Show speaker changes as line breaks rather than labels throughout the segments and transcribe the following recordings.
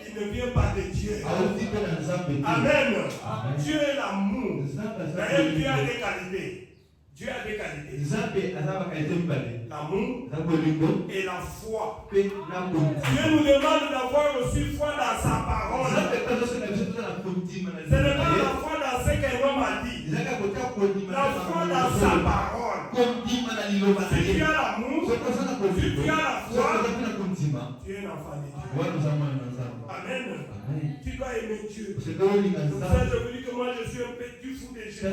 il ne vient pas de Dieu. Amen. Dieu est l'amour. D'ailleurs, Dieu a des qualités. Dieu a des qualités. L'amour et la foi. Dieu nous demande d'avoir aussi foi dans sa parole. Ce n'est pas la foi dans ce qu'un homme a dit. La foi dans sa parole. Si tu as l'amour, si tu as la foi, tu es un enfant de Dieu. Amen. Tu dois aimer Dieu. Donc ça, je vous dis que moi je suis un petit fou de Jésus.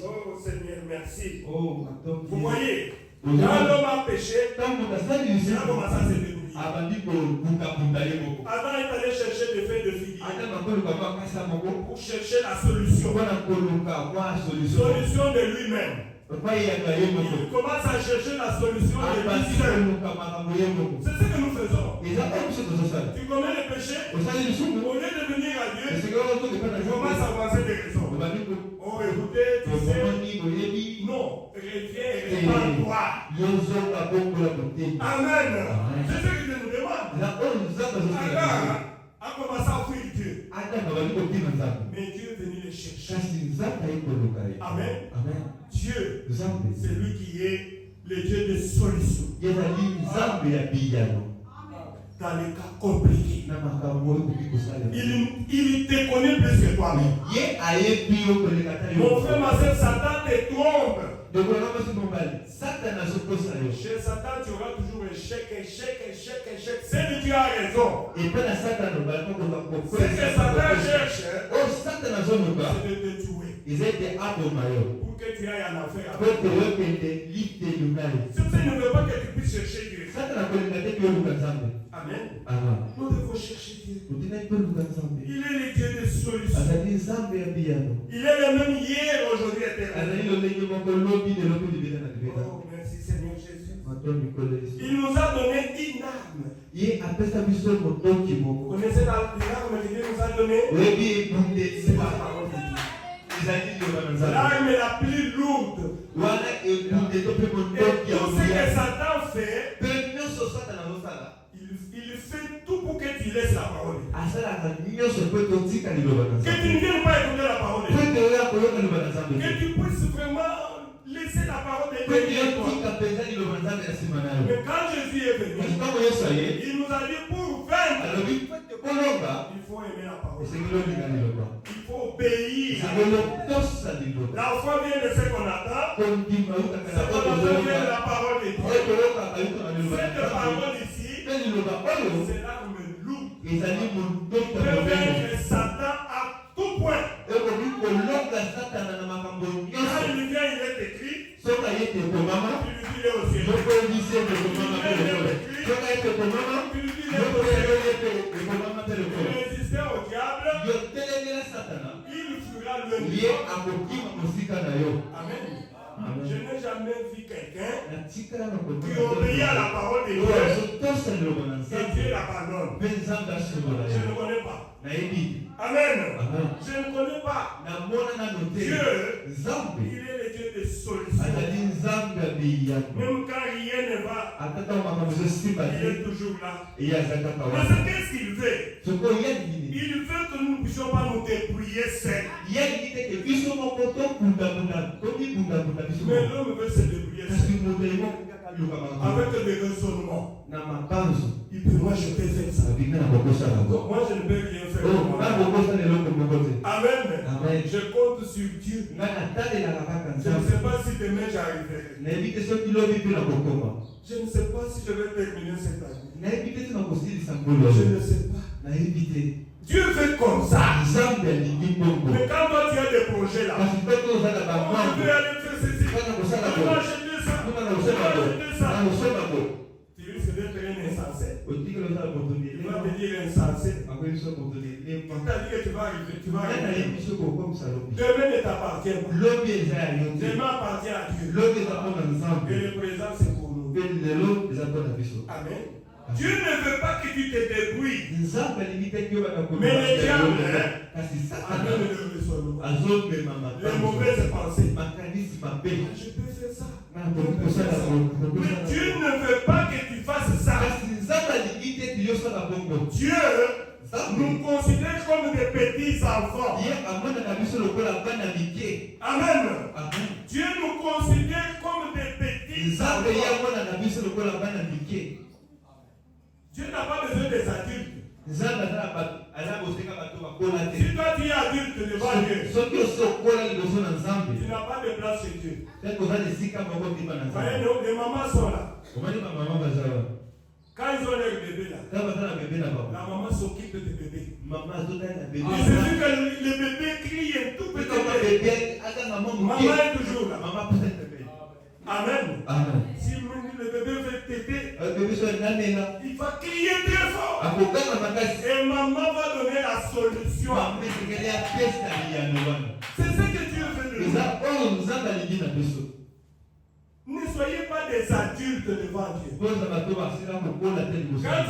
Oh Seigneur, merci. Vous voyez, quand l'homme a péché, il a commencé à se débrouiller. Avant, il fallait chercher des feuilles de figuier pour chercher la solution. Solution de lui-même. Il commence à chercher la solution de lui seul. C'est ce que nous faisons. Tu commets le péché, au lieu de venir à Dieu, tu commences à avancer des raisons. Oh, écoutez, tu sais, non, reviens et répare-toi. Amen. C'est ce que Dieu nous demande. Alors, a commencé à fuir Dieu. Mais Dieu est venu les chercher. Amen. Dieu, c'est lui qui est le Dieu de solution. Dans les cas compliqués. Il te connaît plus que toi-même. Mon frère, ma soeur, Satan te trompe. Chez Satan, tu auras toujours échec. C'est que tu as raison. Ce que Satan cherche, c'est de te tuer. Pour que tu ailles en enfer. C'est pour ça qu'il ne veut pas que tu puisses chercher Dieu. Amen. Nous devons chercher Dieu. Il est le Dieu de solution. Il est le même hier, aujourd'hui, éternellement. Oh, merci Seigneur Jésus. Il nous a donné une âme. Vous connaissez l'arme que Dieu nous a donnée? C'est la parole de Dieu. L'arme la plus lourde. Et tout ce que Satan fait, il fait tout pour que tu laisses la parole. Que tu ne viennes pas écouter la parole. Que tu puisses vraiment laisser la parole de Dieu. Mais quand Jésus est venu, il nous a dit pour vaincre, il faut aimer la parole. Il faut obéir. La foi vient de ce qu'on attend. Ce qu'on attend vient de la parole de Dieu. Cette parole ici, c'est l'arme lourde. Il peut vaincre Satan à tout point. Quand il vient, il est écrit. Tu lui dis, il est au ciel. Résister au diable, il fuira le Amen. Je n'ai jamais vu quelqu'un qui obéit à la parole de Dieu et Dieu l'abandonne. Je ne connais pas. Amen. Je ne connais pas. Dieu, il est le Dieu de solution. Même quand rien ne va, il est toujours là. Mais qu'est-ce qu'il veut? Il veut que nous ne puissions pas nous débrouiller seuls. Mais l'homme veut se débrouiller seul. Avec des raisonnements. Il peut, moi je peux faire ça. Moi je ne peux rien faire. Amen. Je compte sur Dieu. Je ne sais pas si demain j'arriverai. Je ne sais pas si je vais terminer cette année. Je ne sais pas. Dieu fait comme ça. Mais quand toi tu as des projets là, on veut aller faire ceci, on va acheter ça, on va acheter ça. Tu risques d'être un insensé. Il va te dire insensé. Il t'a dit que tu vas arriver, tu vas arriver. Demain ne t'appartient pas. Demain appartient à Dieu. Et le présent c'est pour nous. Amen. Dieu ne veut pas que tu te débrouilles. Mais le diable, les mauvaises pensées. Je peux faire ça. Mais Dieu ne veut pas que tu fasses ça. Dieu nous considère comme des petits enfants. Amen. Dieu nous considère comme des petits enfants. Dieu n'a pas besoin des adultes. Si toi tu es adulte devant Dieu, tu n'as pas de place chez Dieu. Voyez, les mamans sont là. Quand ils ont leur bébé là, la maman s'occupe de bébé. Il suffit que le bébé crie un tout petit bébé. Maman est toujours là. Amen. Si le bébé veut téter, il va crier très fort. Et maman va donner la solution. C'est ce que Dieu veut de nous. Ne soyez pas des adultes devant Dieu. Quand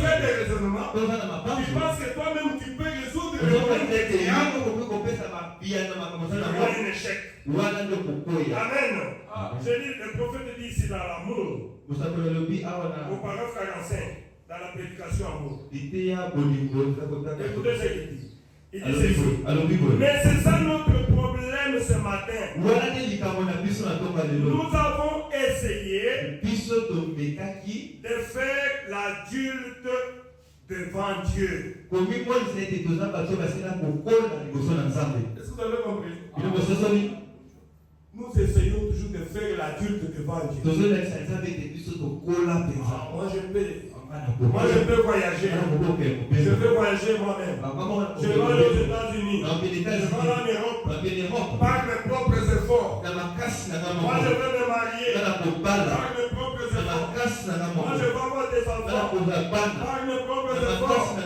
tu as des raisonnements, tu penses que toi-même tu peux résoudre le problème des clients. Il y a un échec. Amen. Je dis, le prophète dit ici dans l'amour, au paragraphe 45, dans la prédication amour. Écoutez ce qu'il dit. Il dit ceci. Mais c'est ça notre problème ce matin. Nous avons essayé de faire l'adulte devant Dieu. Est-ce que vous avez compris? Nous essayons toujours de faire l'adulte devant Dieu. Moi je peux voyager. Je veux voyager moi-même. Je vais aller aux États-Unis. Je vais en Europe. Par mes propres efforts. Moi je veux me marier. Par mes propres efforts. Moi je veux avoir des enfants. Par mes propres efforts.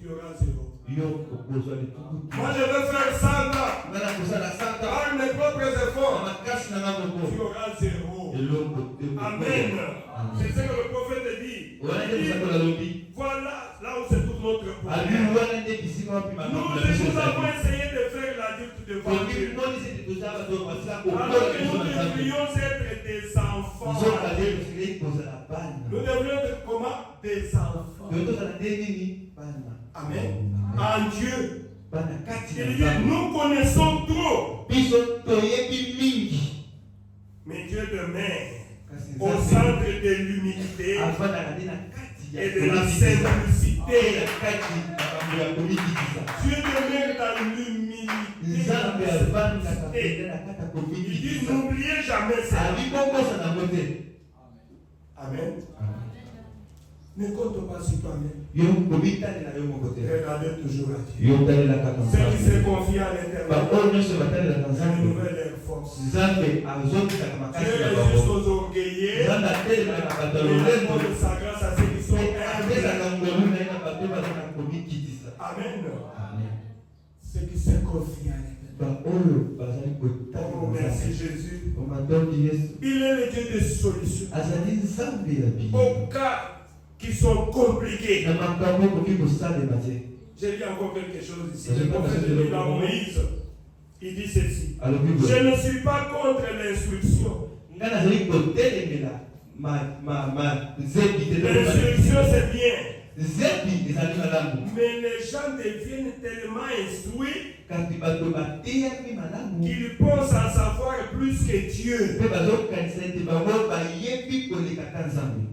Tu auras zéro. Moi je veux faire 100 ans. Par mes propres efforts. Tu auras zéro. Amen. C'est ce que le prophète dit. Voilà là où se trouve notre problème. Nous avons essayé de faire l'adulte devant Dieu. Alors que nous devrions être des enfants. Nous devrions être comment? Des enfants. Amen. En Dieu. Il dit, nous connaissons trop. Mais Dieu demeure au centre de l'humilité et de la simplicité. Dieu demeure dans l'humilité. Il dit, n'oubliez jamais ça. Amen. Ne compte pas sur toi-même. Regardez toujours à Dieu. Ceux qui se confient à l'Éternel, une nouvelle force. Dieu résiste aux orgueillés, mais il répond de sa grâce à ceux qui sont humbles. Amen. Ceux qui se confient à l'Éternel. Oh, merci Jésus. Il est le Dieu de solutions. Au cas qui sont compliqués. J'ai dit encore quelque chose ici. Le prophète dit dans Moïse, il dit ceci. Je ne suis pas contre l'instruction. L'instruction c'est bien. Mais les gens deviennent tellement instruits qu'ils pensent à savoir plus que Dieu.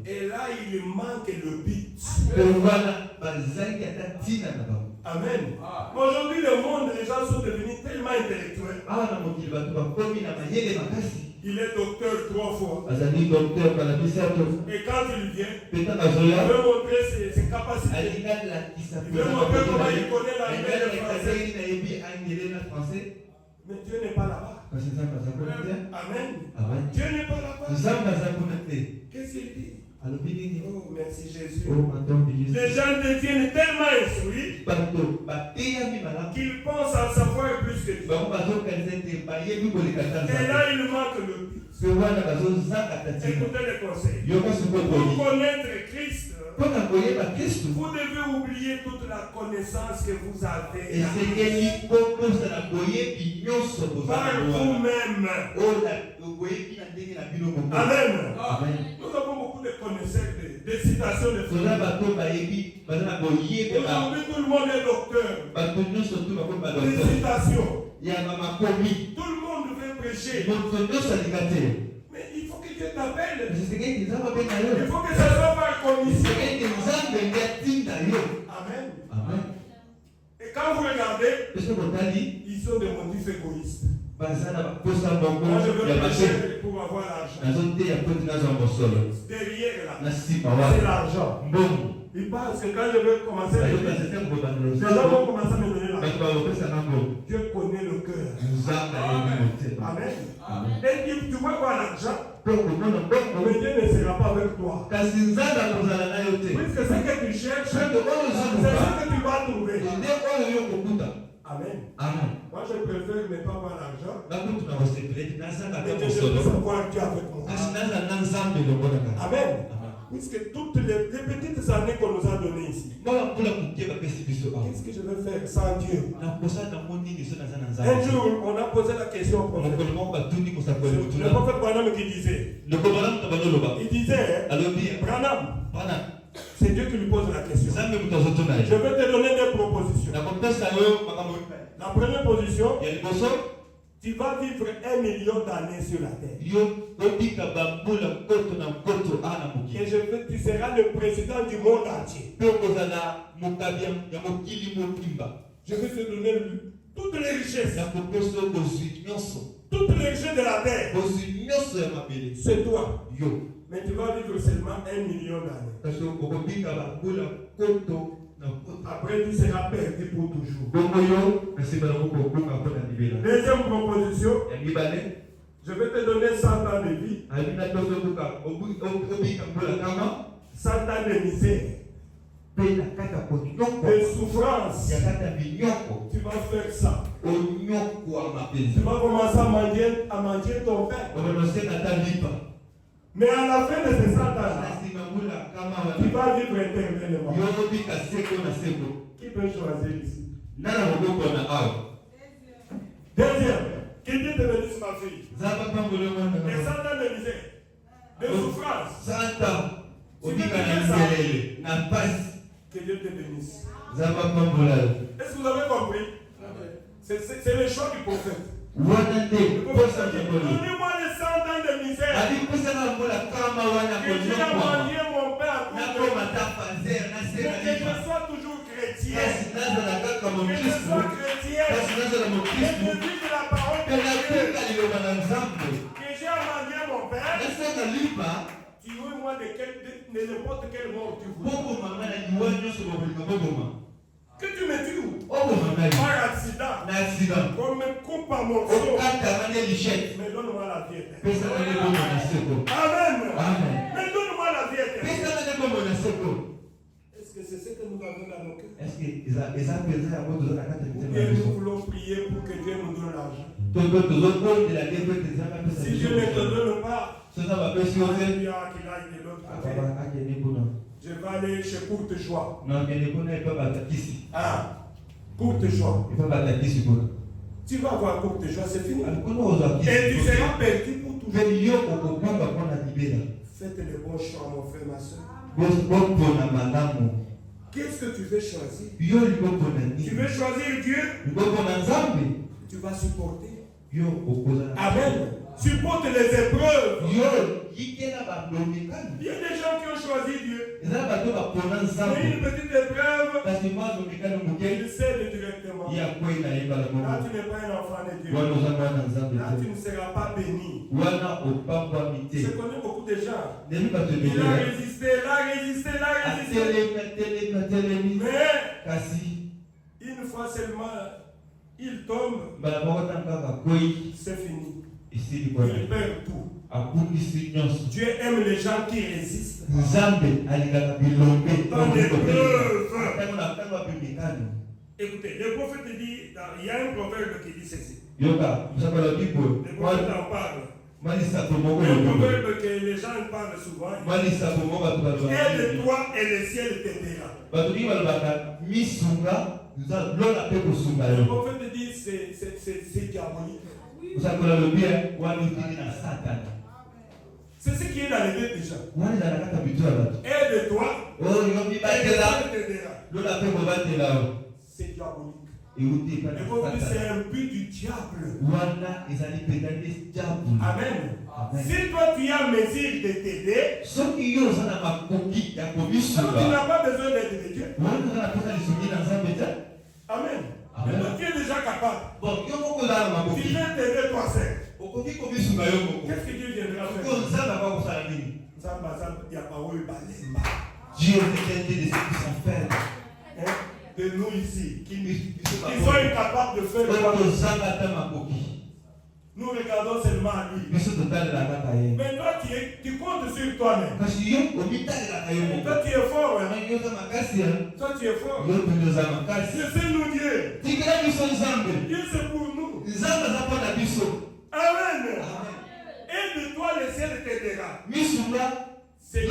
Et là, il manque le but. Amen. Aujourd'hui, le monde, les gens sont devenus tellement intellectuels. Il est docteur 3 fois. Et quand il vient, il veut montrer ses capacités. Il veut montrer comment il connaît l'anglais et le français. Mais Dieu n'est pas là-bas. Amen. Dieu n'est pas là-bas. Qu'est-ce qu'il dit? Oh, merci Jésus. Les gens deviennent tellement instruits qu'ils pensent à savoir plus que Dieu. Et là, il manque le but. Écoutez les conseils. Pour connaître Christ, Vous devez oublier toute la connaissance que vous avez par vous-même. Amen. Nous avons beaucoup de connaissances, des citations de philosophes. Aujourd'hui, tout le monde est docteur. Des citations. Tout le monde veut prêcher. Mais il faut que Dieu t'appelle. Il faut que ça soit par commission. Amen. Et quand vous regardez, ils sont des motifs égoïstes. Moi, je veux prêcher pour avoir l'argent. Derrière là, c'est l'argent. Il pense que quand je veux commencer à me donner, les gens vont commencer à me donner l'argent. Dieu connaît le cœur. Amen. Et tu vois quoi l'argent? Mais Dieu ne sera pas avec toi. Puisque ce que tu cherches, c'est ce que tu vas trouver. Amen. Moi, je préfère ne pas avoir l'argent. Mais je veux savoir Dieu avec moi. Amen. Puisque toutes les petites années qu'on nous a données ici, qu'est-ce que je vais faire sans Dieu? Un jour, on a posé la question au prophète. Le prophète Branham qui disait, il disait, Branham, c'est Dieu qui lui pose la question. Je vais te donner des propositions. La première position, tu vas vivre 1 million d'années sur la terre. Et tu seras le président du monde entier. Je vais te donner toutes les richesses. Toutes les richesses de la terre. C'est toi. Mais tu vas vivre seulement 1 million d'années. Après, tu seras perdu pour toujours. Deuxième proposition, je vais te donner 100 ans de vie, 100 ans de misère, de souffrance. Tu vas faire ça. Tu vas commencer à manger ton pain. Mais à la fin de ces 100 ans, tu vas vivre éternellement. Qui peut choisir ici? Deuxième, qui dit te bénisse ma fille? Les 100 ans de misère, de souffrance. Tu veux dire ça? Que Dieu te bénisse. Est-ce que vous avez compris? C'est le choix du prophète. Donnez-moi les 100 ans de misère. Que j'ai mangé mon pain à tout le monde. Que je sois toujours chrétien. Que je sois chrétien. Que je vive la parole de Dieu. Que j'ai mangé mon pain. Tu veux moi de n'importe quel mort tu veux. Que tu me tues par accident, qu'on me coupe à mon morceau, mais donne-moi la vie éternelle. Amen. Mais donne-moi la vie éternelle. Est-ce que c'est ce que nous avons dans nos cœurs? Ou bien nous voulons prier pour que Dieu nous donne l'argent? Si Dieu ne te donne pas, il y a qu'il aille de l'autre côté. Je vais aller chez Courte Joie. Courte Joie. Tu vas voir Courte Joie, c'est fini. Et tu seras perdu pour toujours. Faites le bon choix, mon frère, ma soeur. Qu'est-ce que tu veux choisir? Tu veux choisir Dieu? Tu vas supporter. Amen. Supporte les épreuves. Il y a des gens qui ont choisi Dieu. Mais une petite épreuve, ils cèdent directement. Là, tu n'es pas un enfant de Dieu. Là, tu ne seras pas béni. Je connais beaucoup de gens. Il a résisté. Mais, une fois seulement, il tombe. C'est fini. Il perd tout. Dieu aime les gens qui résistent. Dans l'épreuve. Écoutez, le prophète dit, il y a un proverbe qui dit ceci. Le prophète en parle. Un proverbe que les gens parlent souvent. Aide-toi et le ciel t'aidera. Le prophète dit c'est diabolique. C'est ce qui est dans les deux déjà. Aide-toi et le ciel t'aidera. C'est diabolique. C'est un but du diable. Amen. Si toi tu as mesure de t'aider, tu n'as pas besoin d'être de Dieu. Amen. Mais toi tu es déjà capable. Tu viens t'aider toi seul. Qu'est-ce que Dieu viendra faire?
Dieu est de ceux qui sont faibles.
De nous ici, qui sont incapables de faire le mal. Nous regardons seulement à lui. Mais toi, tu comptes sur toi-même. Toi, tu es fort. Toi, tu es fort. Je sais nous Dieu. Dieu, c'est pour nous. Amen. Aide-toi, le ciel t'aidera. C'est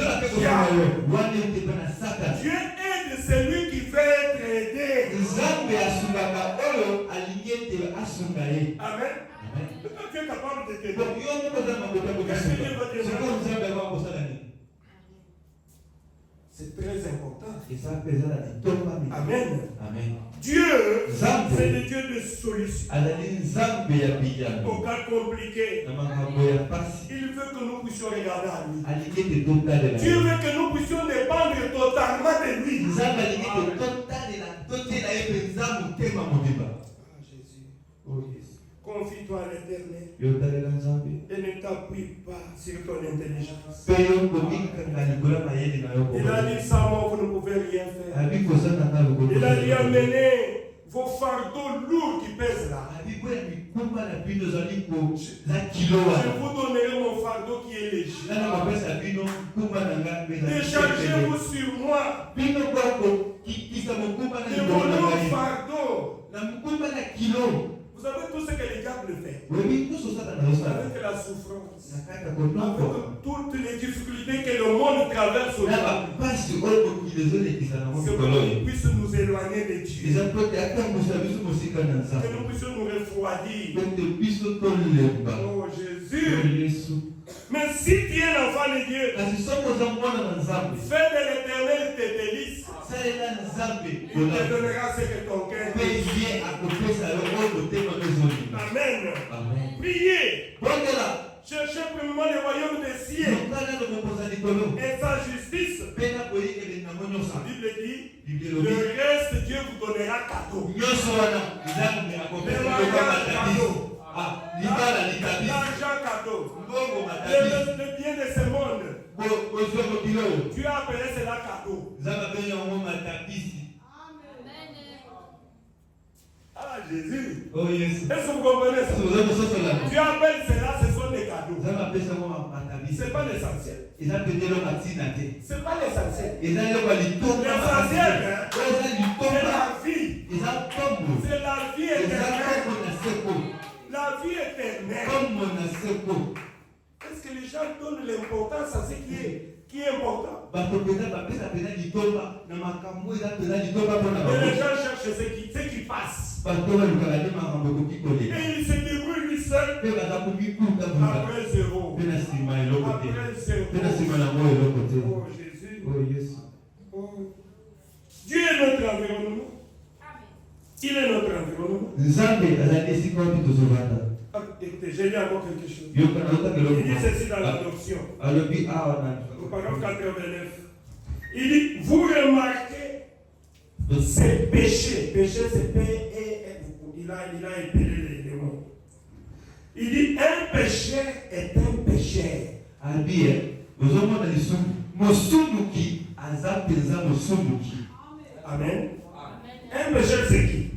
Dieu aide celui qui fait être aidé. Amen. Quand tu es capable de t'aider, c'est très important. Amen. Dieu, c'est le Dieu de solution. Au cas compliqué, il veut que nous puissions regarder à lui. Dieu veut que nous puissions dépendre totalement de lui. Confie-toi à l'Éternel et ne t'appuie pas sur ton intelligence. Il a dit sans moi vous ne pouvez rien faire. Il a dit amenez vos fardeaux lourds qui pèsent là. Je vous donnerai mon fardeau qui est léger. Déchargez-vous sur moi de mon lourd fardeau. Vous savez tout ce que les diables fait. Avec la souffrance, avec toutes les difficultés que le monde traverse aujourd'hui. C'est pour qu'on puisse nous éloigner de Dieu. Que nous puissions nous refroidir. Oh Jésus. Mais si tu es l'enfant de Dieu, fais de l'Éternel tes délices. Il te donnera ce que ton cœur désire. Amen. Priez. Cherchez premièrement le royaume des cieux et sa justice. La Bible dit, le reste Dieu vous donnera cadeau. L'argent cadeau. Le bien de ce monde. Dieu a appelé cela cadeau. Ah Jésus.
Oh yes.
Est-ce que vous comprenez ça? Dieu appelle cela, ce sont des cadeaux. C'est pas l'essentiel. C'est pas l'essentiel. L'essentiel, c'est la vie. C'est la vie éternelle. La vie éternelle. Est-ce que les gens donnent l'importance à ce qui est important? Et les gens cherchent ce qui passe. Et il se débrouille lui seul. Après zéro. Oh Jésus. Oh. Dieu est notre environnement. Il est notre environnement. Écoutez, j'ai lu encore quelque chose. Il dit ceci dans l'adoption. Au paragraphe 89. Il dit, vous remarquez ces péchés. Péché, c'est P-E-N. Il a épelé les mots. Il dit, un péché est un péché. Amen. Un péché, c'est qui?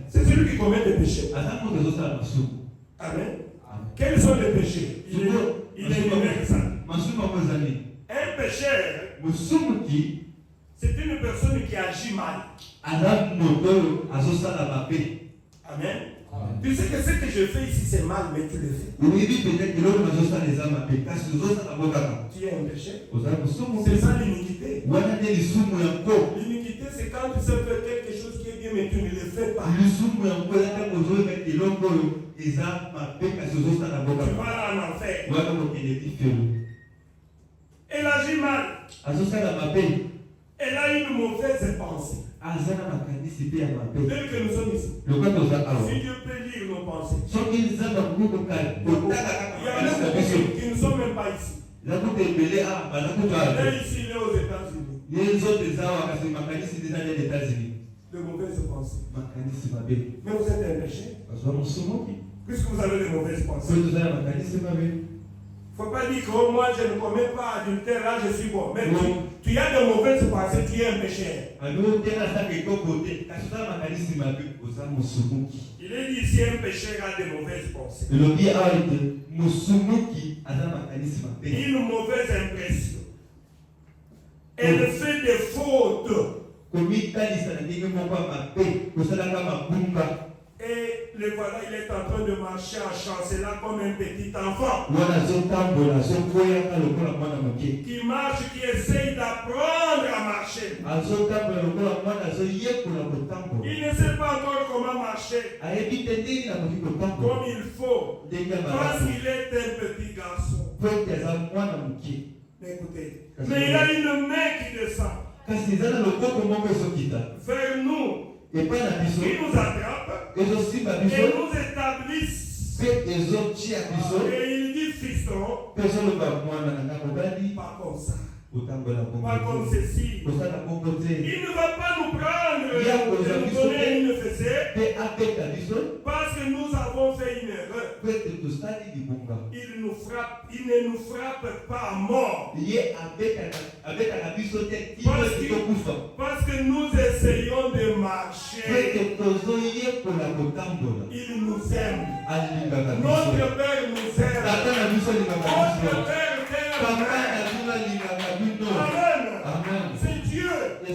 C'est celui qui commet des péchés. Amen. Quels sont les péchés? Il est numérique ça. Un pécheur, c'est une personne qui agit mal. Amen. Tu sais que ce que je fais ici c'est mal, mais tu le fais. Tu es un péché. C'est ça l'iniquité. L'iniquité c'est quand tu sais faire quelque chose qui est bien, mais tu ne le fais pas. Tu vas en enfer. Elle agit mal. Elle a une mauvaise pensée. Dès que nous sommes ici, si Dieu peut lire nos pensées, il y a beaucoup qui ne sont même pas ici. Il est ici, il est aux États-Unis. De mauvaises pensées. Mais vous êtes un péché. Puisque vous avez de mauvaises pensées. Il ne faut pas dire que moi je ne commets pas adultère, là je suis bon. Mais tu as de mauvaises pensées, tu es un péché. Il est dit ici un péché a de mauvaises pensées. Une mauvaise impression. Elle fait des fautes. Et le voilà, il est en train de marcher en chancelant comme un petit enfant. Qui marche, qui essaye d'apprendre à marcher. Il ne sait pas encore comment marcher comme il faut. Parce qu'il est un petit garçon. Mais écoutez, mais il a une main qui descend vers nous. Il nous attrape et nous établisse. Et il dit fiston, pas comme ça, pas comme ceci. Il ne va pas nous prendre et nous donner une fessée parce que nous avons fait une erreur. Il ne nous frappe pas à mort parce que nous essayons de marcher. Il nous aime. Notre Père nous aime. Notre Père t'aime. Amen. C'est Dieu. Mais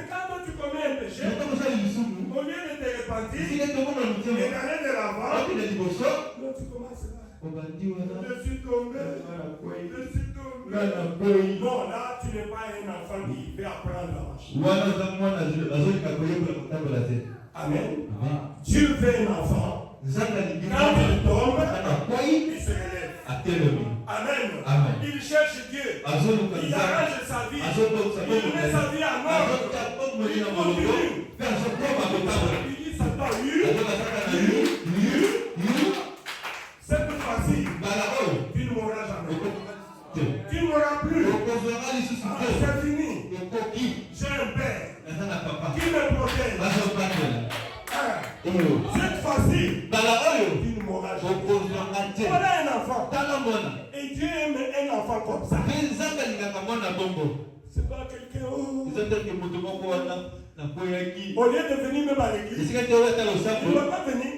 quand tu commets un péché, au lieu de te repentir et d'aller de l'avant, tu commences là. Je suis tombé. Non, là, tu n'es pas un enfant qui veut apprendre à marcher. Amen. Dieu veut un enfant. Quand il tombe, il se relève. Amen. Il cherche Dieu. Il arrange sa vie. Il met sa vie en ordre. Il continue. Il dit Satan, cette fois-ci, tu ne mourras jamais. Tu ne mourras plus. C'est fini. J'ai un père qui me protège. Cette fois-ci, tu ne mourras jamais. Voilà un enfant. Et Dieu aime un enfant comme ça. C'est pas quelqu'un. Au lieu de venir même à l'église, il ne va pas venir.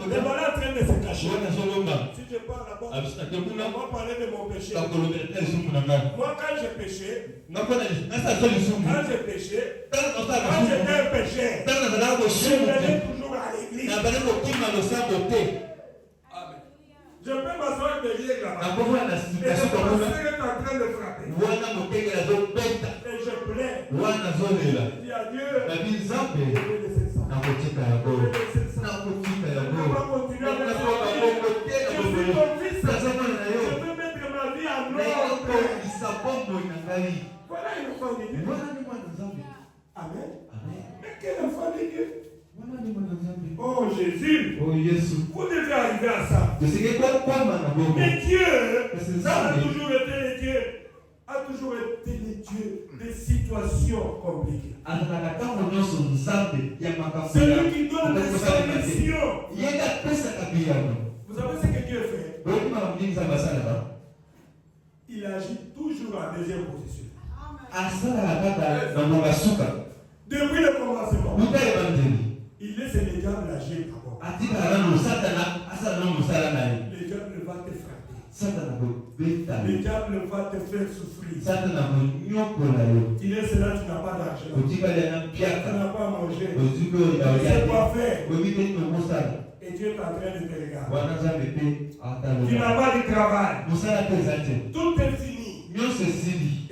Mais voilà en train de se cacher. Si je pars là-bas, on va parler de mon péché. Moi, quand j'ai péché, quand j'étais un péché, je venais toujours à l'église. Je peux m'asseoir derrière là-bas. Et le pasteur est en train de frapper. Et je plains. Je dis à Dieu, je vais laisser ça. Je vais laisser ça. On va continuer à mettre ma vie. Je suis ton fils. Je veux mettre ma vie en ordre. Voilà une enfant de Dieu. Amen. Mais quel enfant de Dieu? Oh Jésus, vous devez arriver à ça. Mais Dieu a toujours été le Dieu des situations compliquées. Celui qui donne des solutions. Vous savez ce que Dieu fait? Il agit toujours en deuxième position. Depuis le commencement. Il laisse le diable agir d'abord. Le diable va te frapper. Le diable va te faire souffrir. Il est là, tu n'as pas d'argent. Tu n'as pas mangé. manger. Tu sais quoi faire. Et Dieu est en train de te regarder. Tu n'as pas de travail. Tout est fini. Et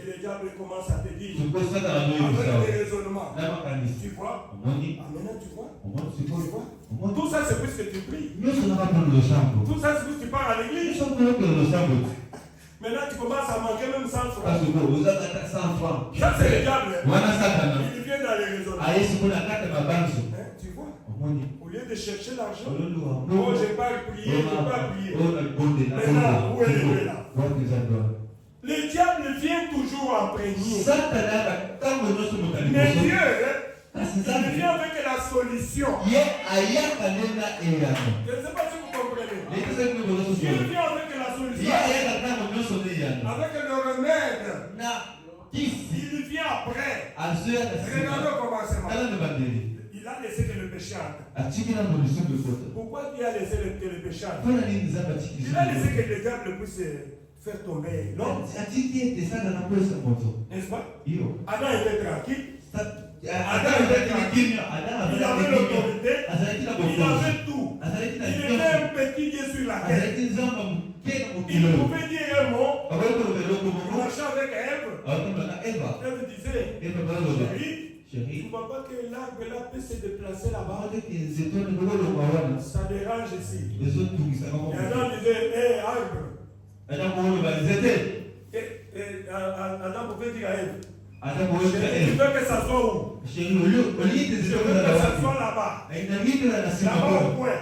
le diable commence à te dire, avec des raisonnements. Tu vois? Maintenant tu vois? Tout ça c'est puisque tu pries. Tout ça c'est puisque tu pars à l'église. Maintenant tu commences à manquer même 100 francs. Ça c'est le diable. Il vient dans les raisonnements. Tu vois? Au lieu de chercher l'argent, oh j'ai pas prié, Maintenant, où est Dieu là? Le diable vient toujours imprégner. Mais Dieu, il vient avec la solution. Je ne sais pas si vous comprenez. Dieu vient avec la solution. Avec le remède. Il vient après. Regardez au commencement. Il a laissé que le péché entre. Pourquoi Dieu a laissé que le péché entre? Il a laissé que le diable puisse faire tomber l'homme. N'est-ce pas? Adam était tranquille. Adam était tranquille. Il avait l'autorité. Il avait tout. Il était un petit Dieu sur la terre. Il pouvait dire un mot. Il marchait avec Ève. Ève disait, chérie, tu ne vois pas que l'arbre là peut se déplacer là-bas? Ça dérange ici. Et Adam disait, hé, arbre. Adam pouvait dire à Ève, tu veux que ça soit où? Je veux que ça soit là-bas. Là-bas au coin.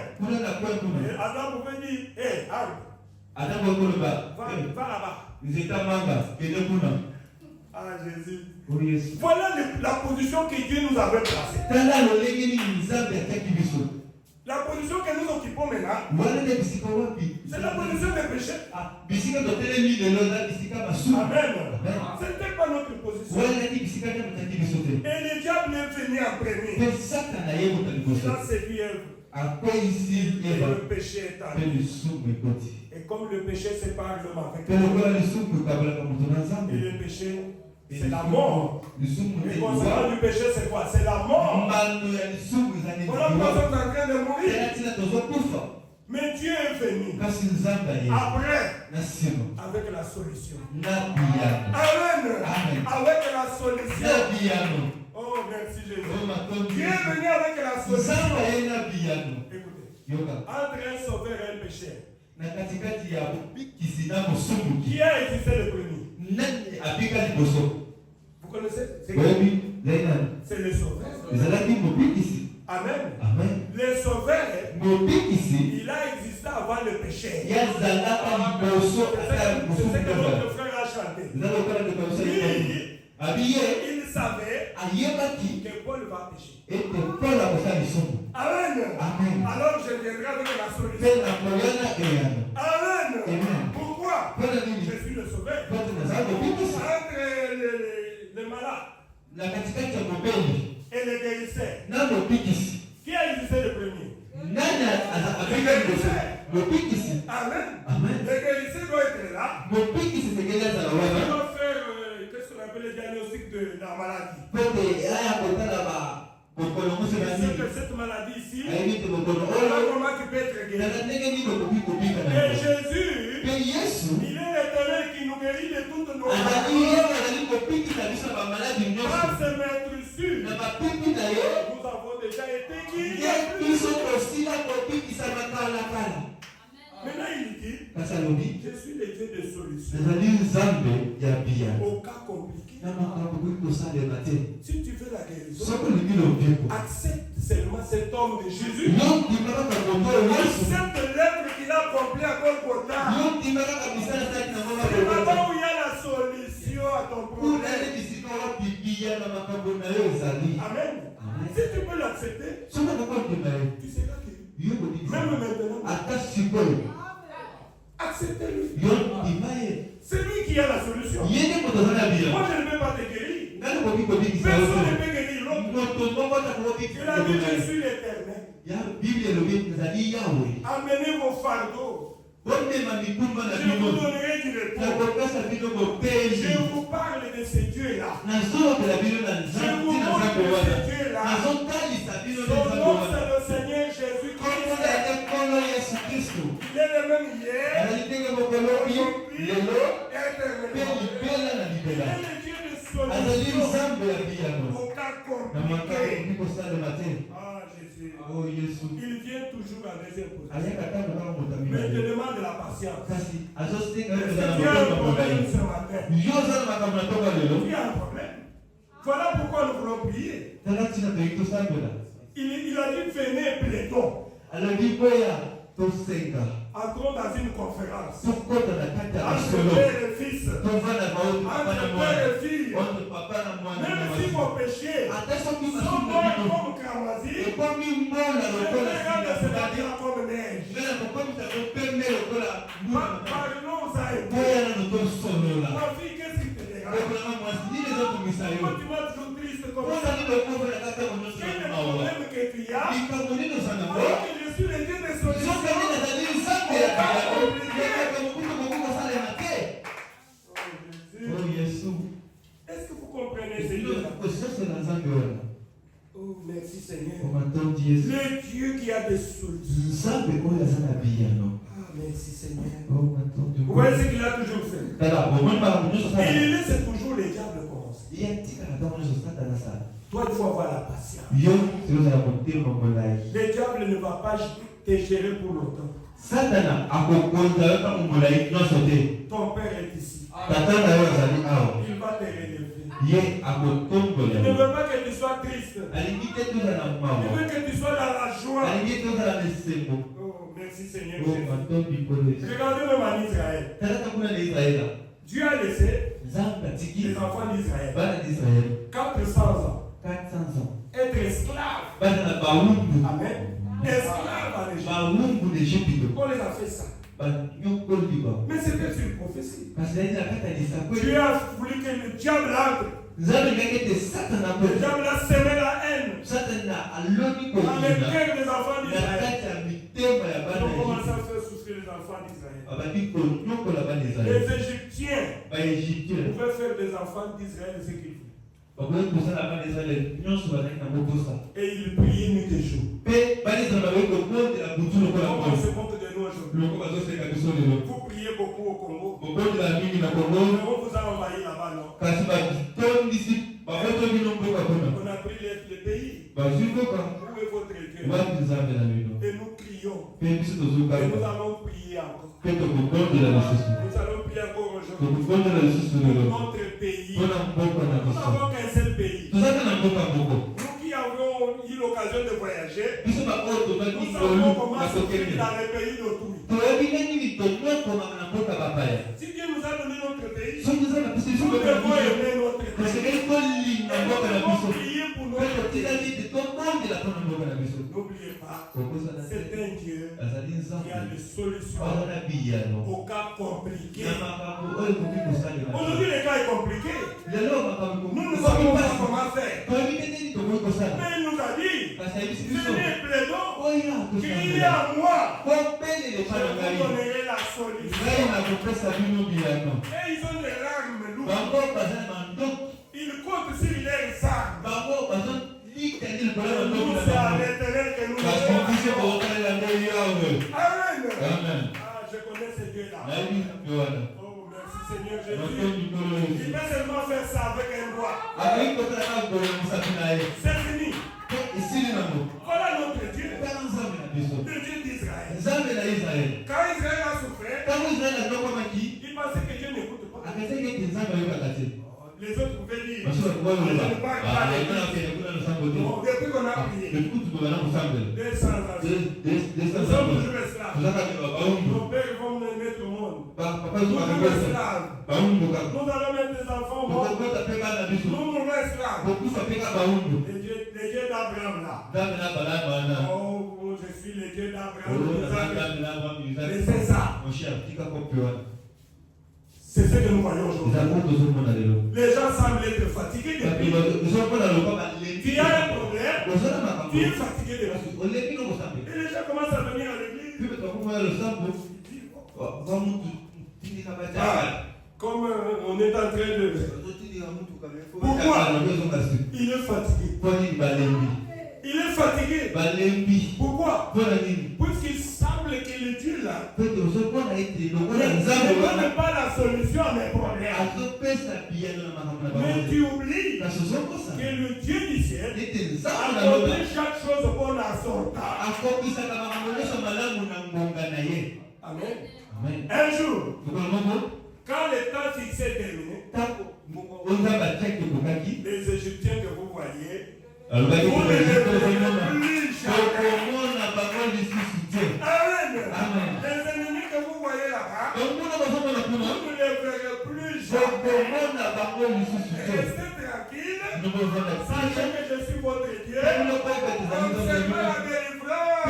Adam pouvait dire, hé, arbre. Va là-bas. Ah Jésus. Voilà la position que Dieu nous avait placée. La position que nous occupons maintenant, c'est la position des péchés. Amen. Ce n'était pas notre position. Et le diable est venu en premier. Il a séduit Ève. Et le péché est arrivé. Et comme le péché sépare l'homme avec Dieu, et le péché, c'est la mort. Le conséquent du péché, c'est quoi? C'est la mort. Voilà pourquoi nous sommes en train de mourir. Mais Dieu est venu après avec la solution. Amen. Avec la solution. Oh, merci Jésus. Dieu est venu avec la solution. Écoutez, entre un sauveur et un pécheur, qui a existé le premier? Vous connaissez? C'est le sauveur. Amen. Le sauveur, il a existé avant le péché. C'est ce que notre frère a chanté. Il savait que Paul va pécher. Amen. Alors je viendrai avec la solution. Amen. Pourquoi? Je suis le sauveur. Entre les malades et les guérisseurs, qui a existé le premier? Les guérisseurs. Amen. Les guérisseurs doivent être là. Ils doivent faire qu'est-ce qu'on appelle le diagnostic de la maladie. Cette maladie ici, comment tu peux être guéri? Et Jésus, il est l'éternel qui nous guérit de toutes nos maladies. Par ce maître sûr, nous avons déjà été guéris. Maintenant il dit, je suis le Dieu de solution. Au cas compliqué. Si tu veux la guérison, accepte seulement cet homme de Jésus. Accepte l'œuvre qu'il a accomplie à Golgotha. C'est là-bas où il y a la solution à ton problème. Amen. Si tu peux l'accepter, tu seras guéri. Même maintenant. Acceptez-le. C'est lui qui a la solution. Moi, je ne peux pas te guérir. Personne ne peut guérir l'autre. Il a dit, je suis l'éternel. Amenez vos fardeaux. Je vous donnerai du repos. Je vous parle de ce Dieu-là. Je vous montre de ce Dieu-là. hier, aujourd'hui, éternellement. Il est le Dieu de solution au cas compliqué. Ah, Jésus. Il vient toujours à deuxième position. Mais je demande de la patience. Est-ce qu'il y a un problème ce matin? Il y a un problème. Voilà pourquoi nous voulons prier. Il a dit venez plaidons. Entrons dans une conférence. Entre père et fils. Entre père et fille. Même si vos péchés sont morts comme cramoisi, je regarde c'est-à-dire comme neige. Parlons à eux. Ma fille, qu'est-ce qui te dérange? Pourquoi tu vas toujours triste comme ça? Quel est le problème que tu as? Alors que je suis le Dieu des solutions. Est-ce que vous comprenez ce Dieu-là? Oh, merci Seigneur. Le Dieu qui a des solutions. Ah, merci Seigneur. Vous voyez ce qu'il a toujours fait. Il laisse toujours les diables commencer. Toi, il faut avoir la patience. Le diable ne va pas te gérer pour longtemps. Ton père est ici. Il va te relever. Il ne veut pas que tu sois triste. Il veut que tu sois dans la joie. Oh, merci Seigneur. Regardez même en Israël. Dieu a laissé les enfants d'Israël 400 ans être esclaves. Amen. Esclaves en Égypte. On les a fait ça. Mais c'était une prophétie. Dieu a voulu que le diable entre. Le diable a semé la haine dans les cœurs des enfants d'Israël. Ils ont commencé à faire souffrir les enfants d'Israël. Les Égyptiens pouvaient faire des enfants d'Israël ce qu'ils voulaient. Et ils priaient nuit et jour. Comment on se moque de nous aujourd'hui? Vous priez beaucoup au Congo. Mais on vous a envahi là-bas, non? On a pris les pays. Où est votre Dieu? Et nous crions. Et nous allons prier encore. Nous allons prier encore aujourd'hui. Pour notre pays. Nous n'avons qu'un seul pays. Nous qui avons eu l'occasion de voyager, nous savons comment se vivre dans les pays d'autrui. Si Dieu nous a donné notre pays, nous devons aimer notre pays. Nous devons prier pour notre pays. N'oubliez pas, c'est un Dieu qui a des solutions au cas compliqué. Aujourd'hui, le cas est compliqué. Nous ne savons pas comment faire. Mais il nous a dit, venez plaidons, criez à moi. Je vous donnerai la solution. Et ils ont des larmes lourdes. Ils comptent sur les armes. Nous, c'est à l'Éternel que nous devons. Amen. Ah, je connais ce Dieu-là. Oh, merci Seigneur Jésus. Il peut seulement faire ça avec un doigt. C'est fini. Voilà notre Dieu. Le Dieu d'Israël. Quand Israël a souffert, il pensait que Dieu n'écoute pas. Les autres pouvaient dire, je ne parle pas de Dieu. Depuis qu'on a prié, 200 ans, nous sommes toujours esclaves. Nos pères vont nous mettre au monde. Nous sommes esclaves. Nous allons mettre des enfants au monde. Nous sommes esclaves. Le Dieu d'Abraham là. Oh, je suis le Dieu d'Abraham. Mais c'est ça. C'est ce que nous voyons aujourd'hui. Les gens semblent être fatigués depuis. Tu as un problème, tu es fatigué de la vie. Et les gens commencent à venir à l'église. Comme on est en train de... Pourquoi? Il est fatigué. Il est fatigué. Pourquoi? Puisqu'il semble que le Dieu là ne donne pas la solution à mes problèmes. Mais tu oublies que le Dieu du ciel accomplit chaque chose pour la sortir. Amen. Un jour, quand le temps fixé est terminé, les Égyptiens que vous voyez, vous ne les verrez plus jamais. Amen. Les ennemis que vous voyez là-bas, vous ne les verrez plus jamais. Restez tranquille. Sachez que je suis votre Dieu. Observez la délivrance.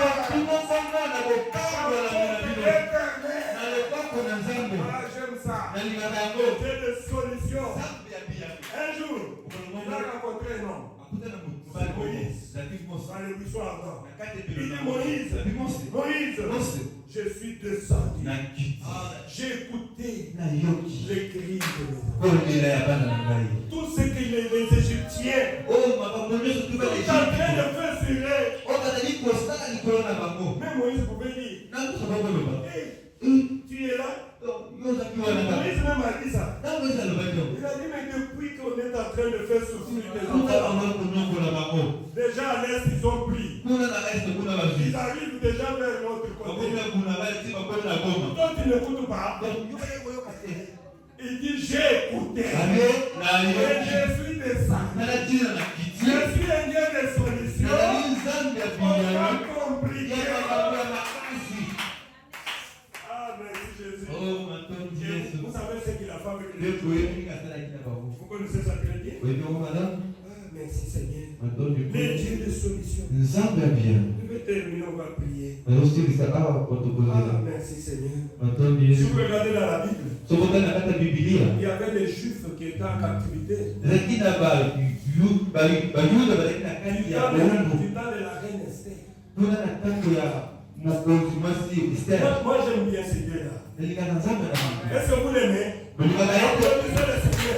J'aime ça. Dieu de solution. Un jour, il a rencontré un homme. C'est Moïse. Dans le buisson ardent. Il dit Moïse, je suis descendu. J'ai écouté les cris de tout ce que les Égyptiens sont en train de faire sur eux. Mais Moïse pouvait dire, hey, tu es là? Moïse même a dit ça. Il a dit, mais depuis qu'on est en train de faire souffrir les enfants, déjà à l'est, ils ont pris. Ils arrivent déjà vers l'autre côté. Toi, tu n'écoutes pas. Il dit, j'ai écouté. Et je suis descendu. Je suis un Dieu de solution. On va compliquer. Vous savez ce qu'il a fait avec les Dieu? Vous connaissez ça très bien? Merci Seigneur. Les dieux de solution. Je vais terminer, on va prier. Merci Seigneur. Si vous regardez dans la Bible, il y avait des Juifs qui étaient en captivité. Du temps de la reine Esther. Moi j'aime bien ce Dieu-là. Est-ce que vous l'aimez? Applaudissez le Seigneur.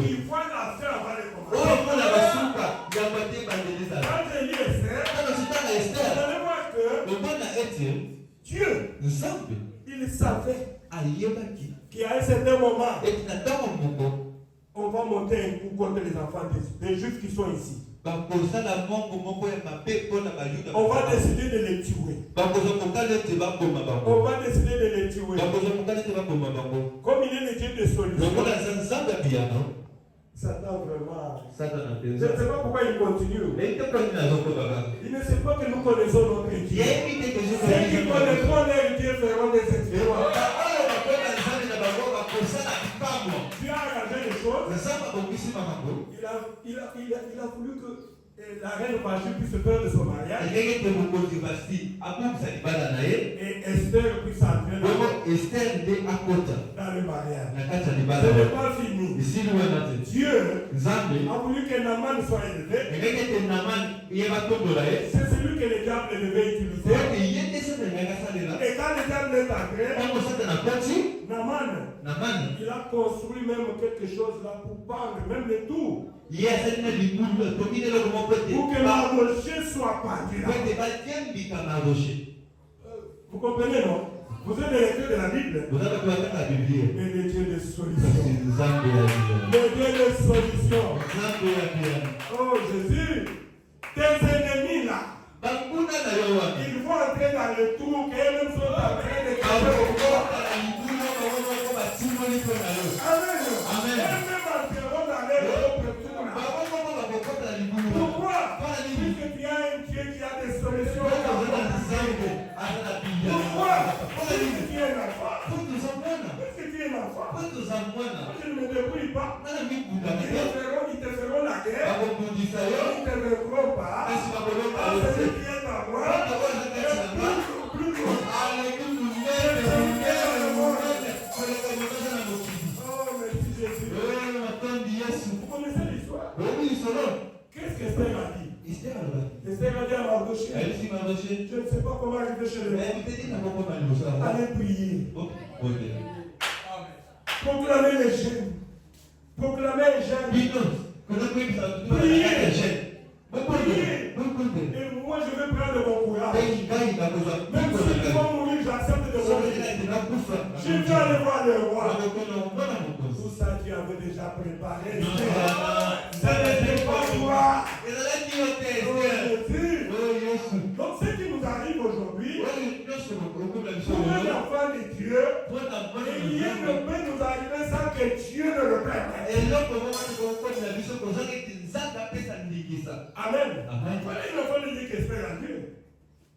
Il voit l'affaire avant de commencer. Quand j'ai lu Esther, vous allez voir que Dieu, il savait qu'à un certain moment, on va monter un coup contre les enfants des Juifs qui sont ici. On va décider de les tuer. On va décider de les tuer. Comme il est le Dieu de solution. Satan vraiment. Je ne sais pas pourquoi il continue. Il ne sait pas que nous connaissons notre Dieu. Ceux qui connaîtront leur Dieu feront des expériences. Dieu a arrangé les choses. Il a voulu que la reine Vashti puisse faire de son mariage. Et Esther puisse entrer dans le mariage. Ce n'est pas fini. Dieu a voulu que Naaman soit élevé. C'est celui que le diable devait utiliser. Et quand le diable est entré, Naaman, il a construit même quelque chose là pour pendre même les tours. Pour que Mardoché soit pendu là. Vous comprenez, non? Vous êtes des lecteurs de la Bible. Mais les dieux de solution. Les dieux de solution. Oh Jésus, tes ennemis là, ils vont entrer dans le trou qu'eux-mêmes sont en train de cacher. Amen. Eux-mêmes entreront dans leur propre trou là. Pourquoi? Puisque tu as un Dieu qui a des solutions. Pourquoi? Puisque tu es un enfant. Puisque tu es un enfant. Je ne me débrouille pas. Ils te feront la guerre. Ils ne te vaincront pas. Celui qui est à moi est plus gros. Oh, merci Jésus. Vous connaissez l'histoire? Qu'est-ce qu'Esther a dit? Esther a dit à Mardoché, je ne sais pas comment arriver chez le roi. Allez prier. Proclamez Tu veux aller voir le roi. Tout ça, tu avais déjà préparé. Ce n'était pas toi. Donc, ce qui nous arrive aujourd'hui, pour un enfant de Dieu, rien ne peut nous arriver sans que Dieu ne le permette. Amen. Voilà un enfant de Dieu qui espère en Dieu.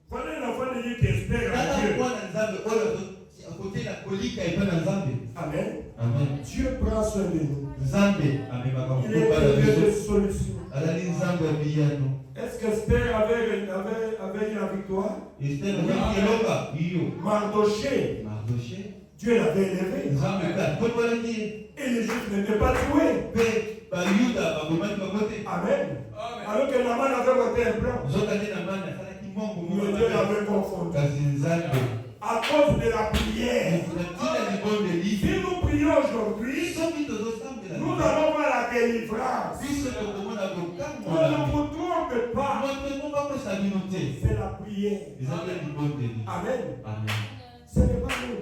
Voilà un enfant de Dieu qui espère en Dieu. Amen. Amen. Dieu prend soin de nous. Il est un Dieu de solution. Est-ce qu'Esther avait la victoire? Mardoché. Dieu l'avait élevé. Et les Juifs n'étaient pas tués. Amen. Alors que Naman avait voté un plan. Mais Dieu l'avait confondu. À cause de la prière. Si nous prions aujourd'hui, nous allons voir la délivrance. On ne vous trompe pas. C'est la prière. Amen. Ce n'est pas nous.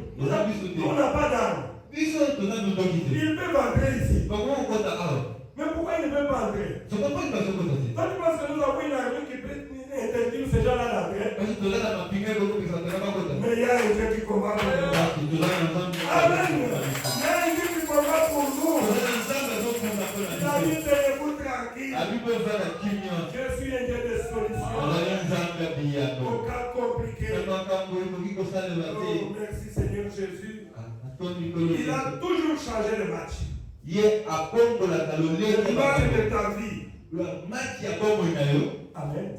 On n'a pas d'âme. Ils peuvent entrer ici. Mais pourquoi ils ne peuvent pas entrer? Toi, tu penses que nous avons une armée qui peut interdire ces gens-là d'entrer? Mais il y a un Dieu qui combat pour nous. Amen. Il y a un Dieu qui combat pour nous. La vie est vous tranquille. Je suis un Dieu de solution. Au cas compliqué. Oh, merci Seigneur Jésus. Il a toujours changé le match. Le match de ta vie. Amen.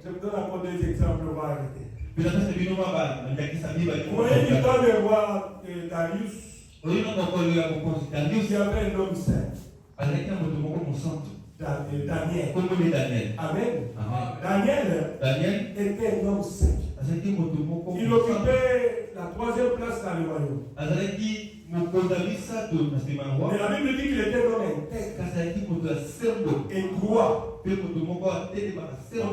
Je vous donne encore des exemples, on va arrêter. Vous voyez du temps de roi Darius, il y avait un homme saint. Daniel. Amen. Daniel était un homme saint. Il occupait la 3e place dans le royaume. Mais la Bible dit qu'il était un homme intègre et droit. On ne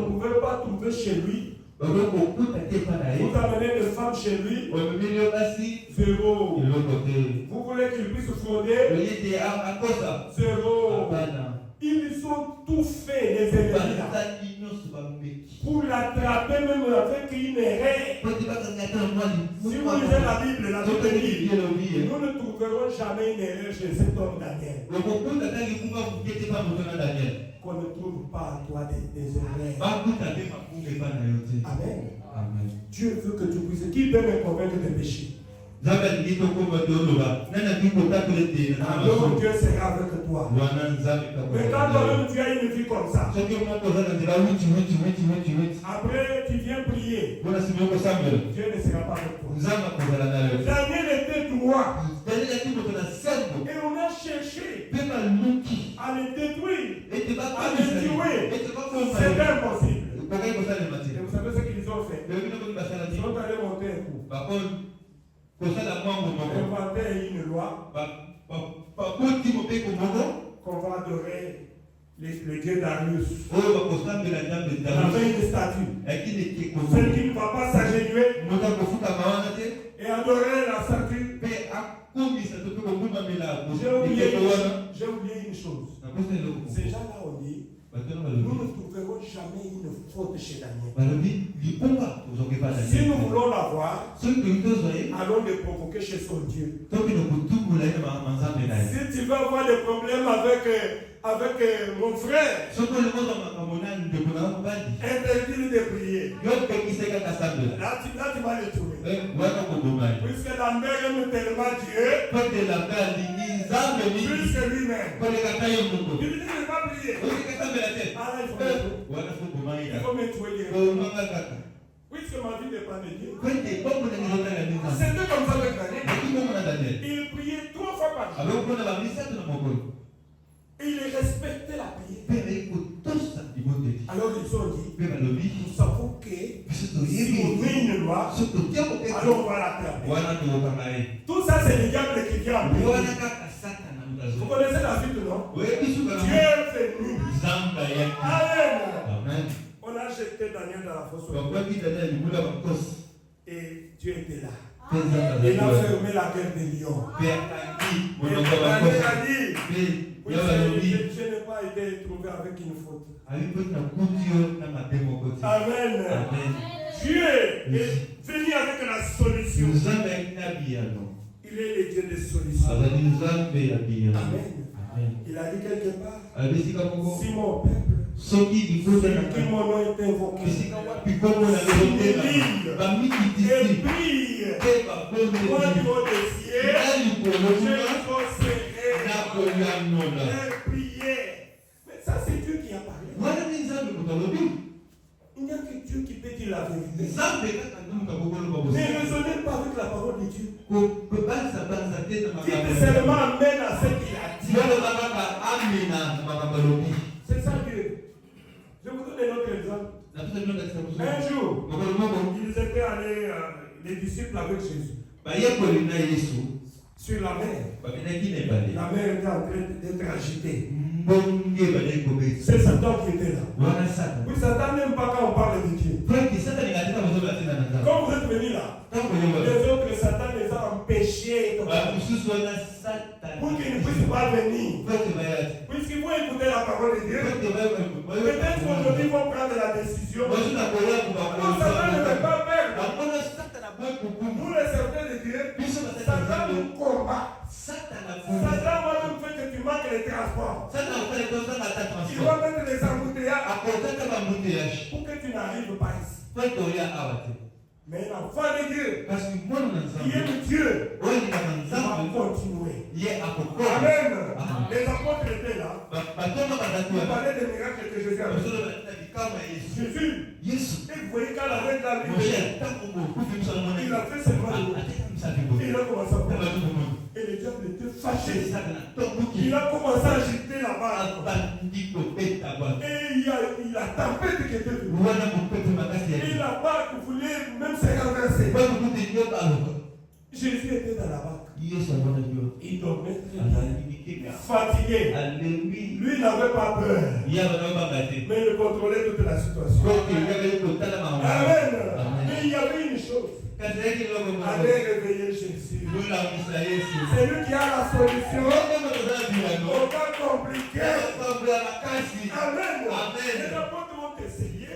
pouvait pas trouver chez lui. Vous amenez des femmes chez lui. Zéro. Vous voulez qu'il puisse frauder? Zéro. Ils ont tout fait, les ennemis là, pour l'attraper, même avec une erreur. Si vous lisez la Bible, la Bible dit, nous ne trouverons jamais une erreur chez cet homme Daniel. Qu'on ne trouve pas à toi des erreurs. Amen. Amen. Dieu veut que tu puisses. Qui peut me convaincre des péchés? Alors Dieu sera avec toi. Mais quand toi-même tu as une vie comme ça, après tu viens prier, Dieu ne sera pas avec toi. Daniel était droit. Et on a cherché à le détruire, à le tuer. C'est impossible. Et vous savez ce qu'ils ont fait? Ils sont allés monter un coup. Inventer une loi qu'on va adorer le dieu Darius. Il avait une statue. Celle qui ne va pas s'agenouiller et adorer la statue. J'ai oublié une chose. Ces gens-là ont dit, nous ne trouverons jamais une faute chez Daniel. Si nous voulons la voir, allons le provoquer chez son Dieu. Si tu veux avoir des problèmes avec mon frère, interdit de prier. Là, tu vas le trouver. Puisque la mère aime tellement Dieu, plus que lui-même. Il dit ne pas prier. Ah là, il faut me tuer. Puisque ma vie dépend de Dieu. C'était comme ça avec Daniel. Il priait 3 fois par jour. Et il respectait la prière. Alors ils ont dit, nous savons que si on met une loi, alors on va la clamer. Tout ça c'est le diable qui vient. Vous connaissez la Bible, non? Dieu est venu. Amen. On a jeté Daniel dans la fosse. Et Dieu était là. Il a fermé la guerre des lions. Et Daniel a dit, oui, je n'ai pas été trouvé avec une faute. Amen. Dieu est venu avec la solution. Il est le Dieu des solutions. Amen. Il a dit quelque part, si mon peuple, qui mon nom est invoqué, et brille au niveau des cieux, je exaucerai leur prière. Mais ça, c'est Dieu qui a parlé. Il n'y a que Dieu qui peut dire la vérité. Ne raisonnez pas avec la parole de Dieu. Dites seulement amen à ce qu'il a dit. C'est ça Dieu. Je vous donne un autre exemple. Un jour, ils étaient allés, les disciples avec Jésus, sur la mer. La mer était en train d'être agitée. C'est Satan qui était là. Oui, Satan n'aime pas quand on parle de Dieu. Quand vous êtes venus là, les autres, Satan les a empêchés pour qu'ils ne puissent pas venir. Puisqu'ils vont écouter la parole de Dieu, peut-être qu'aujourd'hui ils vont prendre la décision. Non, Satan ne veut pas perdre. Nous les serviteurs de Dieu, Satan nous combat. Satan va même faire que tu manques les transports. Il va mettre les embouteillages pour que tu n'arrives pas ici. Mais l'enfant de Dieu, qui est Dieu, il va continuer. Amen. Les apôtres étaient là. Ils parlaient des miracles que Jésus a fait. Jésus, et vous voyez quand la reine d'arriver, il a fait seulement le il a commencé à parler. Et le diable était fâché. Il a commencé à agiter la barre. Et il a tempête qui était venue. Et la barque voulait même se renverser. Jésus était dans la barque. Il dormait très bien. Fatigué. Lui n'avait pas peur. Mais il contrôlait toute la situation. Amen. Mais il y avait une chose. Allez réveiller Jésus. C'est lui qui a la solution. Au cas compliqué. Amen. Les apôtres vont essayer.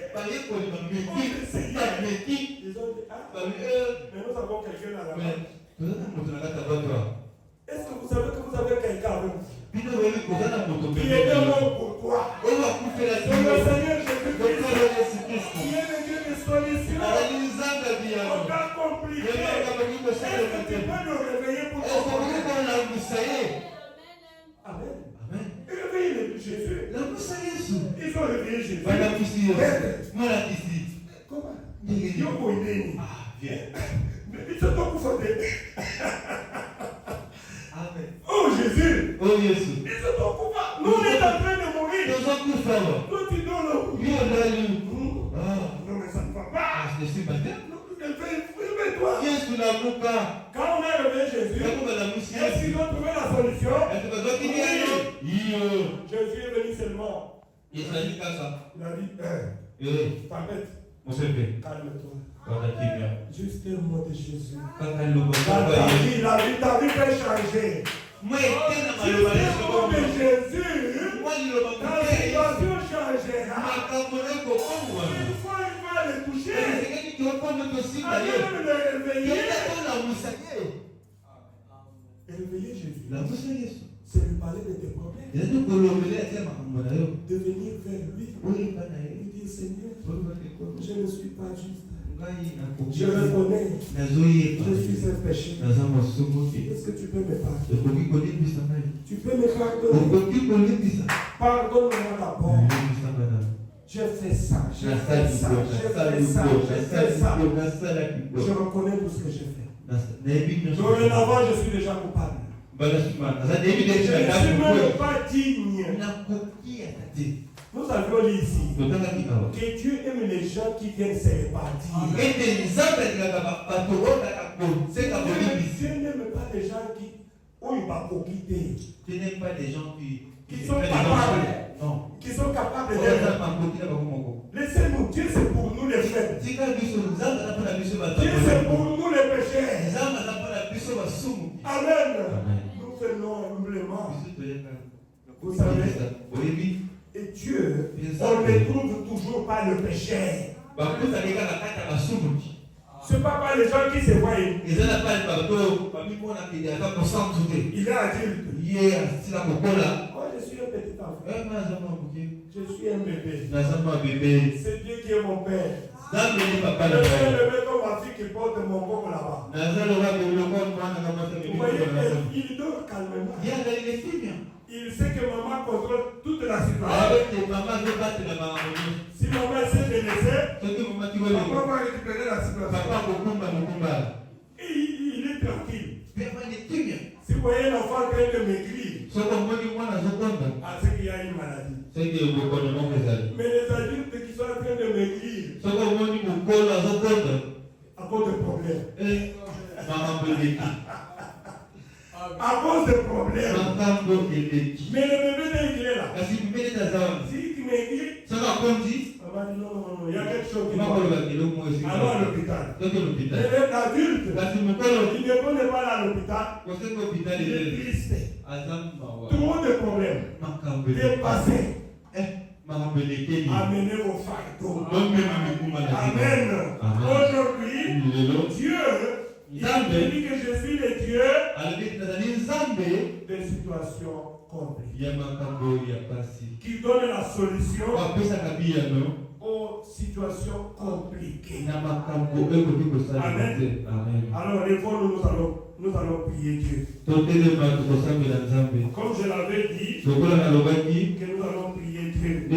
Ils ont dit, mais nous avons quelqu'un à la main. Est-ce que vous savez que vous avez quelqu'un avec vous qui est mort pour toi? C'est le Seigneur Jésus-Christ qui est le Dieu des solutions. Au cas compliqué, est-ce que tu peux nous réveiller pour ton problème? Amen. Réveillez Jésus. Ils ont réveillé Jésus. Comment? Mais tu peux fonder. Oh Jésus!
Oh Jésus!
Nous on est en train de mourir! Toi tu donnes le coup! Non mais ça ne va pas!
Je suis battu!
Réveille-toi! Quand on a réveillé Jésus, est-ce qu'ils ont trouvé la solution? Jésus est venu seulement. Il a dit, t'arrêtes. Calme-toi. Juste le mot de Jésus. La vie ta vie peut changer. Juste le mot de Jésus, ta situation changera. Une fois il va le toucher, allez le réveiller. Réveiller Jésus. C'est lui parler de tes problèmes. De venir vers lui. Il dit Seigneur, je ne suis pas juste. Je reconnais. Je suis un péché. Est-ce que tu peux me pardonner? Tu peux me pardonner? Pardonne-moi d'abord. J'ai fait ça. Je reconnais tout ce que j'ai fait. Dorénavant, je suis déjà coupable. Je ne suis même pas digne. Nous avions lu ici que Dieu aime les gens qui viennent se répartir. Dieu n'aime pas les gens qui n'aiment pas des gens qui sont capables. Non. Qui sont capables d'être. Laissez-nous. Dieu c'est pour nous les faibles. Dieu c'est pour nous les pécheurs. Amen. Nous venons humblement. Vous savez, et Dieu, on ne trouve toujours pas le péché. Ce n'est pas les gens qui se voient. Il est adulte. Moi, je suis un petit enfant. Je suis un bébé. C'est Dieu qui est mon père. Je suis élevé comme ma fille qui porte mon corps là-bas. Vous voyez, il dort calmement. Il sait que maman contrôle toute la situation. Si maman essaie de laisser, maman va récupérer la situation. Et il est tranquille. Si vous voyez l'enfant en train de maigrir, c'est qu'il y a une maladie. Mais les adultes qui sont en train de maigrir, à cause de problèmes. À cause de problèmes. Mais le bébé dès qu'il est là, s'il maigrit, maman dit non, il y a quelque chose qui va. Alors à l'hôpital. Mais l'adulte, il ne connaît pas à l'hôpital. Il est triste. Trop de problèmes. Dépassé. Amenez vos fardeaux. Amen. Aujourd'hui, Dieu, il dit que je suis le Dieu des situations compliquées. Qui donne la solution aux situations compliquées. Amen. Alors, lèvons-nous, nous allons prier Dieu. Comme je l'avais dit, que nous allons prier Dieu.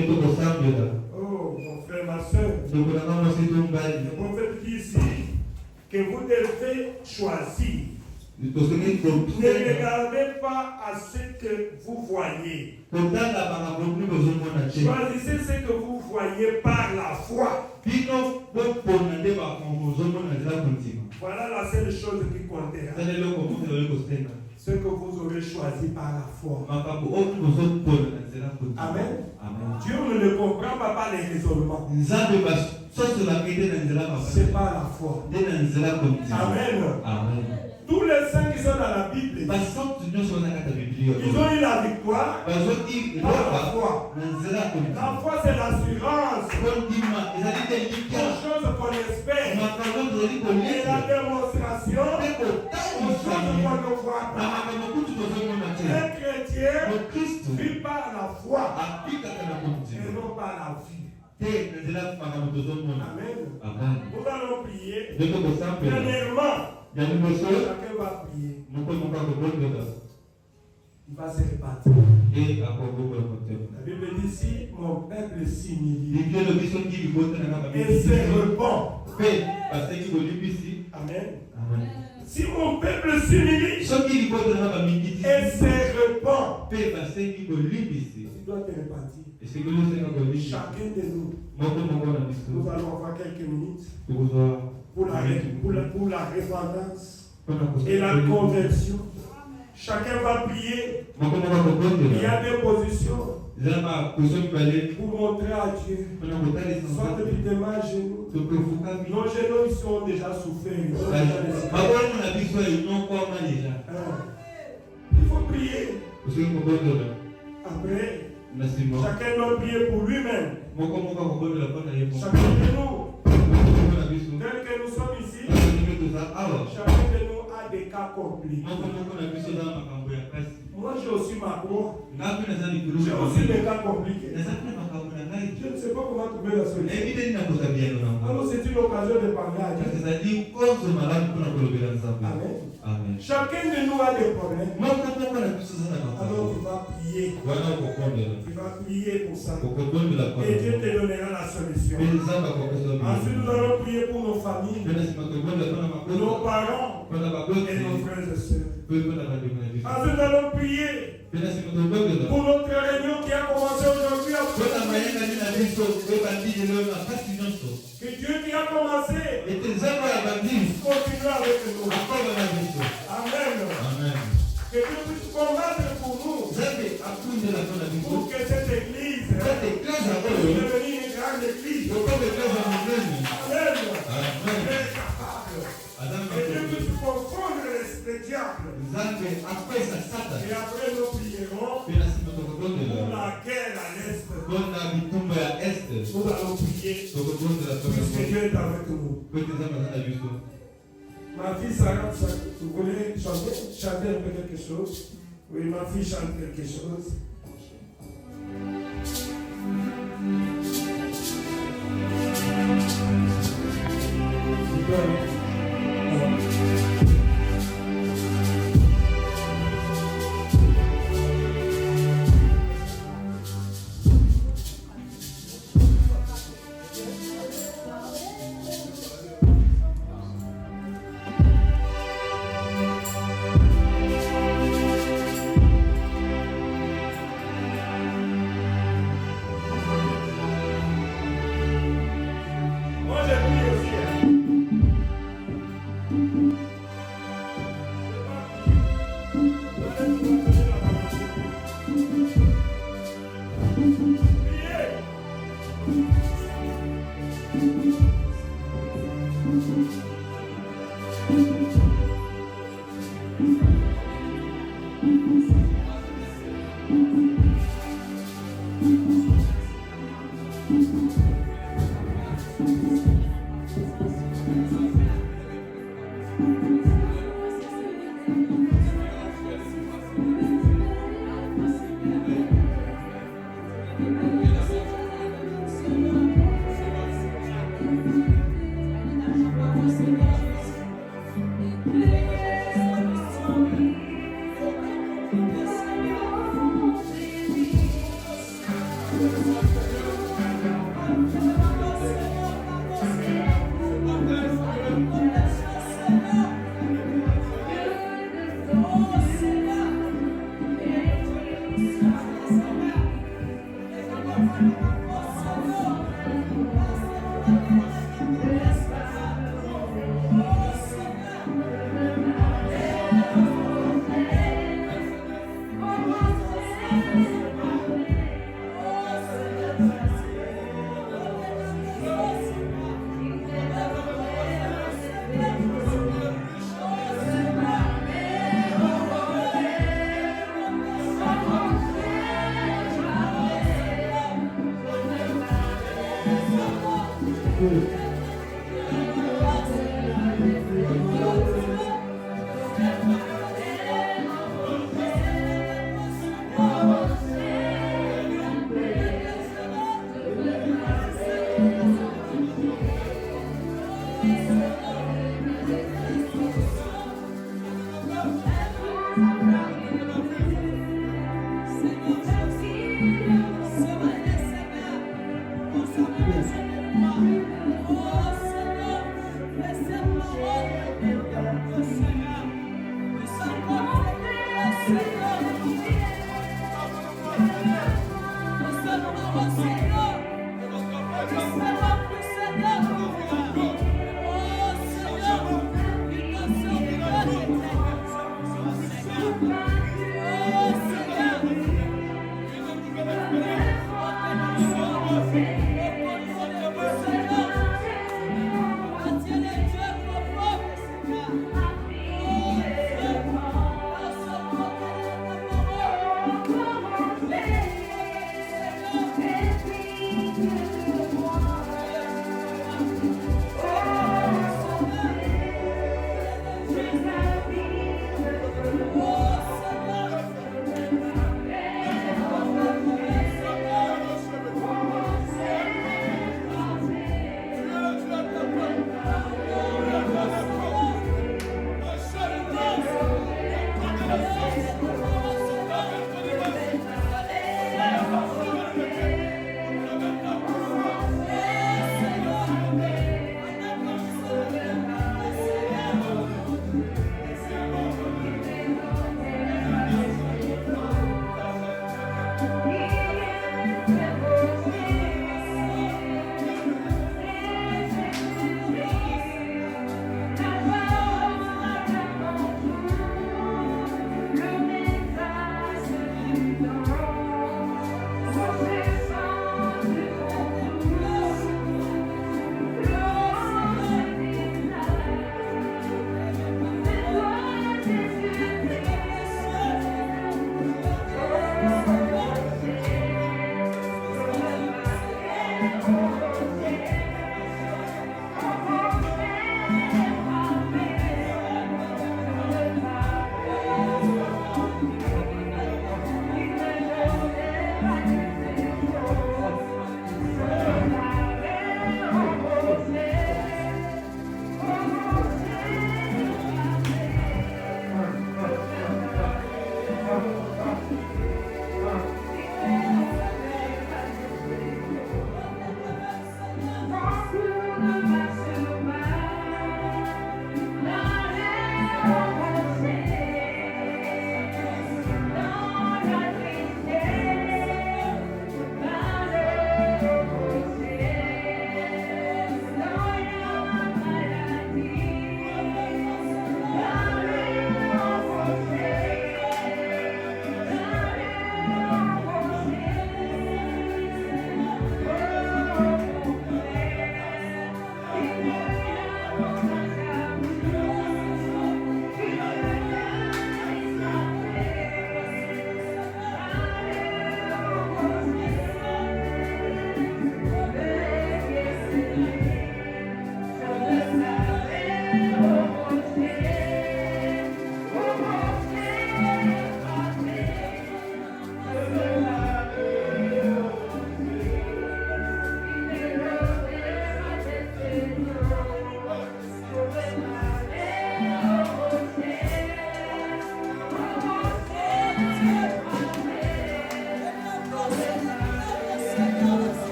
Oh, mon frère, ma soeur, le prophète dit ici que vous devez choisir. Ne regardez pas à ce que vous voyez. Choisissez ce que vous voyez par la foi. Voilà la seule chose qui comptera. Ce que vous aurez choisi par la foi. Amen. Dieu ne comprend pas par les raisonnements. C'est par la foi. Amen. Tous les saints qui sont dans la Bible, ils ont eu la victoire par la foi. La foi, c'est l'assurance aux choses qu'on espère et la démonstration aux choses qu'on ne voit pas. Un chrétien vit par la foi et non par la vie. Amen. Nous allons prier. Dernièrement, chacun va prier. Il va se répartir. La Bible dit ici, mon peuple s'humilie et se repent. Amen. Si mon peuple s'humilie et se repent, tu dois te répartir. Chacun de nous, nous allons avoir quelques minutes pour la repentance et la conversion. Chacun va prier. Il y a des positions pour montrer à Dieu. Soit évidemment à genoux. Nos genoux ils sont déjà souffrants. Il faut prier. Après, chacun doit prier pour lui-même. Chacun de nous, tel que nous sommes ici, chacun de nous a des cas compliqués. Moi j'ai aussi ma croix. J'ai aussi des cas compliqués. Je ne sais pas comment trouver la solution. Alors c'est une occasion de parler à Dieu. Amen. Chacun de nous a des problèmes. Alors tu vas prier. Tu vas prier pour ça. Et Dieu te donnera la solution. Ensuite nous allons prier pour nos familles, nos parents et nos frères et sœurs. Ensuite nous allons prier pour notre réunion qui a commencé aujourd'hui. Que Dieu qui a commencé continue avec nous. Amen. Que Dieu puisse combattre pour nous. Pour que cette église puisse devenir une grande église. Amen. Que Dieu puisse confondre les diables. Et après nous prierons pour la guerre à l'Est. Nous allons prier puisque Dieu est avec nous. Ma fille Sarah, vous voulez chanter un peu quelque chose? Oui, ma fille chante quelque chose.